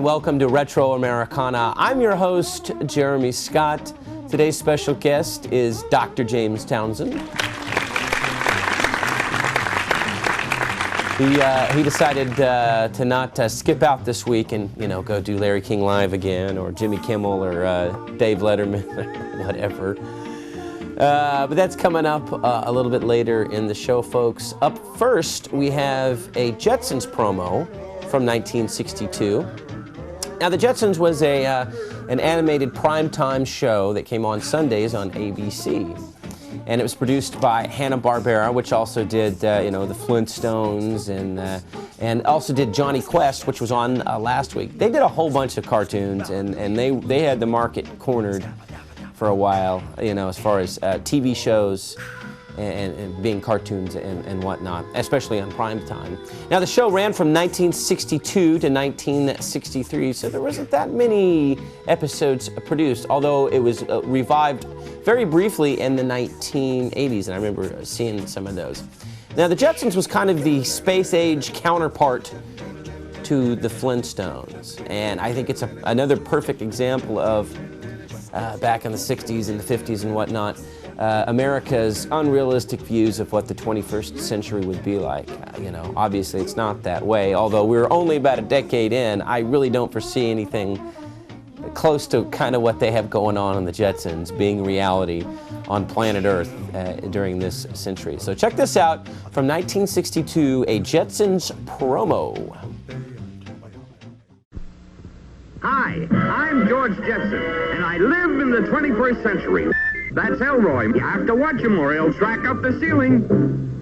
welcome to Retro Americana. I'm your host, Jeremy Scott. Today's special guest is Dr. James Townsend. He decided to not skip out this week and, go do Larry King Live again, or Jimmy Kimmel, or Dave Letterman, or whatever. But that's coming up a little bit later in the show, folks. Up first, we have a Jetsons promo from 1962. Now, the Jetsons was an animated primetime show that came on Sundays on ABC. And it was produced by Hanna-Barbera, which also did, the Flintstones, and also did Johnny Quest, which was on last week. They did a whole bunch of cartoons, and they had the market cornered for a while, as far as TV shows and being cartoons and whatnot, especially on prime time. Now, the show ran from 1962 to 1963, so there wasn't that many episodes produced, although it was revived very briefly in the 1980s, and I remember seeing some of those. Now, the Jetsons was kind of the space-age counterpart to the Flintstones, and I think it's another perfect example of, back in the 60s and the 50s and whatnot, America's unrealistic views of what the 21st century would be like. Obviously it's not that way, although we're only about a decade in. I really don't foresee anything close to kind of what they have going on in the Jetsons being reality on planet Earth during this century. So check this out from 1962, a Jetsons promo. Hi, I'm George Jetson, and I live in the 21st century. That's Elroy. You have to watch him or he'll track up the ceiling.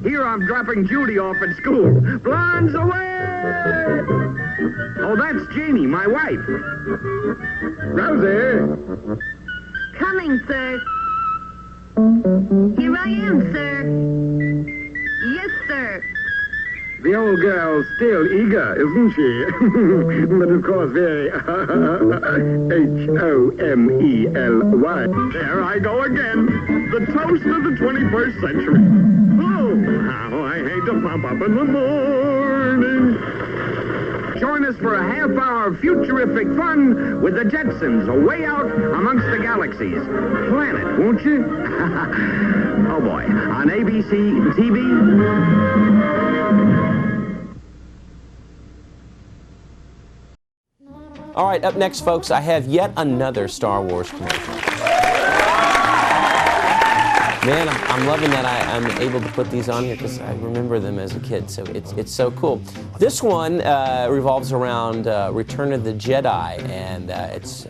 Here I'm dropping Judy off at school. Blondes away! Oh, that's Janie, my wife. Rosie! Coming, sir. Here I am, sir. Yes, sir. The old girl's still eager, isn't she? But of course very H-O-M-E-L-Y. There I go again. The toast of the 21st century. Oh, how I hate to pop up in the morning. Join us for a half-hour of futurific fun with the Jetsons, away out amongst the galaxies. Planet, won't you? Oh, boy. On ABC TV... All right, up next, folks, I have yet another Star Wars commercial. Man, I'm loving that I'm able to put these on here because I remember them as a kid, so it's so cool. This one revolves around Return of the Jedi, and it's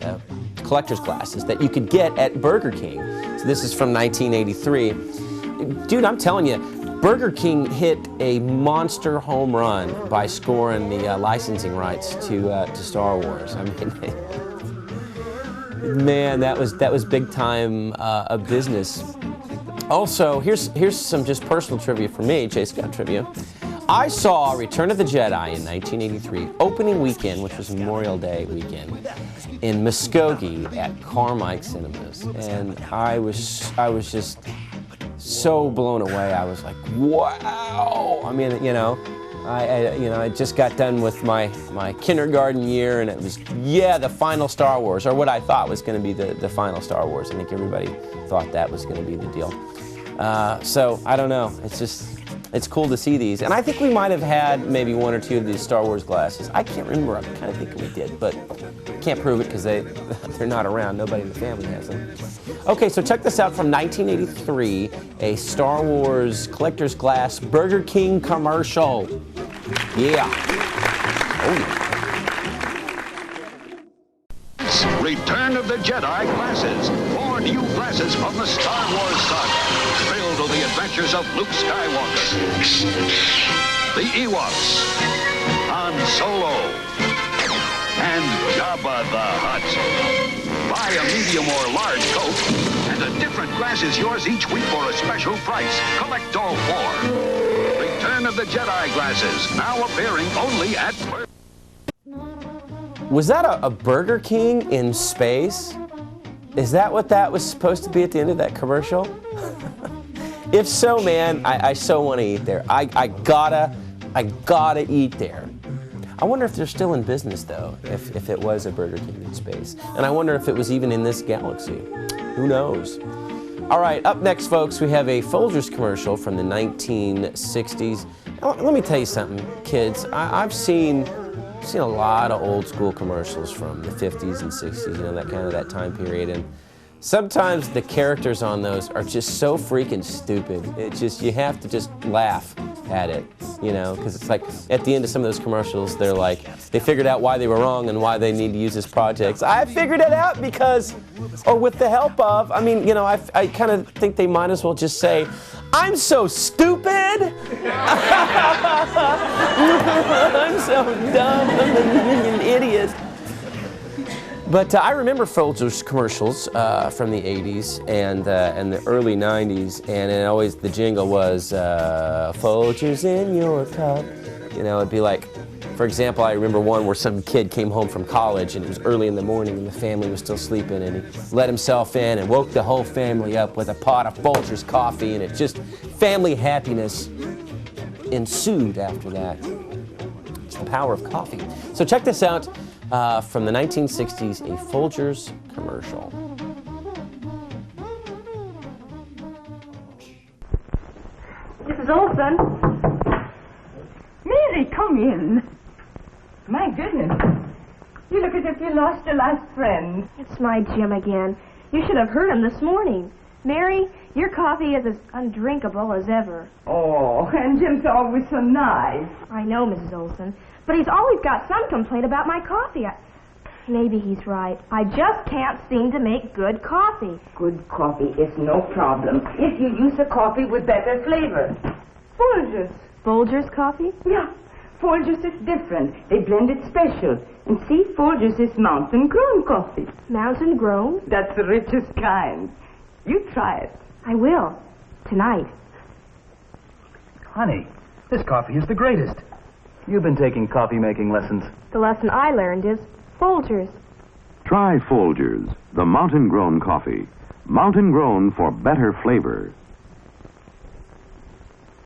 collector's glasses that you could get at Burger King. So this is from 1983. Dude, I'm telling you, Burger King hit a monster home run by scoring the licensing rights to Star Wars. I mean, man, that was big time business. Also, here's some just personal trivia for me, Chase Scott trivia. I saw Return of the Jedi in 1983, opening weekend, which was Memorial Day weekend, in Muskogee at Carmike Cinemas, and I was just so blown away. I was like, wow. I mean, I just got done with my kindergarten year, and it was, the final Star Wars, or what I thought was going to be the final Star Wars. I think everybody thought that was going to be the deal. So, I don't know. It's cool to see these. And I think we might have had maybe one or two of these Star Wars glasses. I can't remember. I'm kind of thinking we did, but can't prove it because they're not around. Nobody in the family has them. Okay, so check this out from 1983, a Star Wars collector's glass Burger King commercial. Yeah. Oh, yeah. Return of the Jedi glasses. 4 new glasses from the Star Wars saga. Thrilled with the adventures of Luke Skywalker, the Ewoks, Han Solo, and Jabba the Hutt. Buy a medium or large Coke, and a different glass is yours each week for a special price. Collect all 4. Return of the Jedi glasses, now appearing only at... Was that a Burger King in space? Is that what that was supposed to be at the end of that commercial? If so, man, I so want to eat there. I gotta eat there. I wonder if they're still in business, though, if it was a Burger King in space. And I wonder if it was even in this galaxy. Who knows? All right, up next, folks, we have a Folgers commercial from the 1960s. Now, let me tell you something, kids. I've seen a lot of old school commercials from the 50s and 60s, you know, that time period. And sometimes the characters on those are just so freaking stupid. You have to just laugh at it, you know, because it's like at the end of some of those commercials, they're like, they figured out why they were wrong and why they need to use this project. I figured it out because, or with the help of, I mean, you know, I kind of think they might as well just say, I'm so stupid. I'm so dumb. I'm an idiot. But I remember Folgers commercials from the 80s and the early 90s, and it always, the jingle was, Folgers in your cup. You know, it'd be like, for example, I remember one where some kid came home from college and it was early in the morning and the family was still sleeping, and he let himself in and woke the whole family up with a pot of Folgers coffee, and it just, family happiness ensued after that. It's the power of coffee. So check this out. From the 1960s, a Folgers commercial. Mrs. Olson. Mary, come in. My goodness. You look as if you lost your last friend. It's my Jim again. You should have heard him this morning. Mary, your coffee is as undrinkable as ever. Oh, and Jim's always so nice. I know, Mrs. Olson, but he's always got some complaint about my coffee. Maybe he's right. I just can't seem to make good coffee. Good coffee is no problem if you use a coffee with better flavor. Folgers. Folgers coffee? Yeah, Folgers is different. They blend it special. And see, Folgers is mountain-grown coffee. Mountain-grown? That's the richest kind. You try it. I will. Tonight. Honey, this coffee is the greatest. You've been taking coffee-making lessons. The lesson I learned is Folgers. Try Folgers, the mountain-grown coffee. Mountain-grown for better flavor.